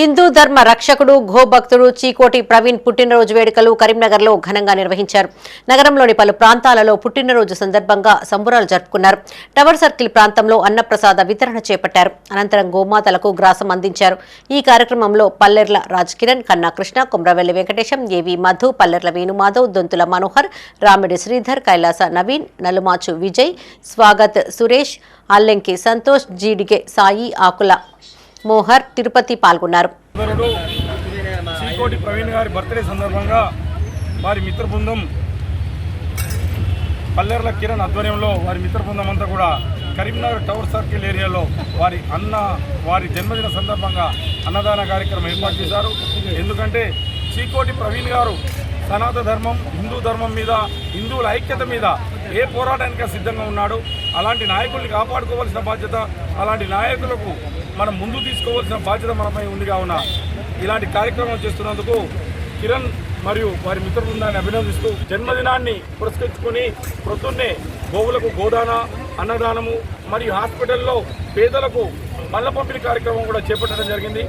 హిందూ ధర్మ రక్షకుడు గోభక్తుడు చీకోటి ప్రవీణ్ పుట్టినరోజు వేడుకలు కరీంనగర్లో ఘనంగా నిర్వహించారు. నగరంలోని పలు ప్రాంతాలలో పుట్టినరోజు సందర్భంగా సంబురాలు జరుపుకున్నారు. టవర్ సర్కిల్ ప్రాంతంలో అన్నప్రసాద వితరణ చేపట్టారు. అనంతరం గోమాతలకు గ్రాసం అందించారు. ఈ కార్యక్రమంలో పల్లెర్ల రాజ్ కిరణ్, కన్నా కృష్ణ, కుమ్రవెల్లి వెంకటేశం, ఏవి మధు, పల్లెర్ల వేణుమాధవ్, దొంతుల మనోహర్, రామిడి శ్రీధర్, కైలాస నవీన్, నలుమాచు విజయ్, స్వాగత్ సురేష్, అల్లెంకి సంతోష్, జీడిగే సాయి, ఆకుల మోహర్, తిరుపతి పాల్గొన్నారు. చీకోటి ప్రవీణ్ గారి బర్త్డే సందర్భంగా వారి మిత్ర బృందం పల్లెర్ల కిరణ్ ఆధ్వర్యంలో వారి మిత్ర బృందం అంతా కూడా కరీంనగర్ టవర్ సర్కిల్ ఏరియాలో వారి జన్మదిన సందర్భంగా అన్నదాన కార్యక్రమం ఏర్పాటు చేశారు. ఎందుకంటే చీకోటి ప్రవీణ్ గారు సనాతన ధర్మం, హిందూ ధర్మం మీద, హిందువుల ఐక్యత మీద ఏ పోరాటానికి సిద్ధంగా ఉన్నాడు. అలాంటి నాయకుల్ని కాపాడుకోవాల్సిన బాధ్యత, అలాంటి నాయకులకు మనం ముందు తీసుకోవాల్సిన బాధ్యత మనపై ఉంది. కావున ఇలాంటి కార్యక్రమం చేస్తున్నందుకు కిరణ్ మరియు వారి మిత్ర బృందాన్ని అభినందిస్తూ జన్మదినాన్ని పురస్కరించుకొని ప్రొద్దున్నే గోవులకు గోదాన, అన్నదానము మరియు హాస్పిటల్లో పేదలకు పళ్ళ పంపిణీ కార్యక్రమం కూడా చేపట్టడం జరిగింది.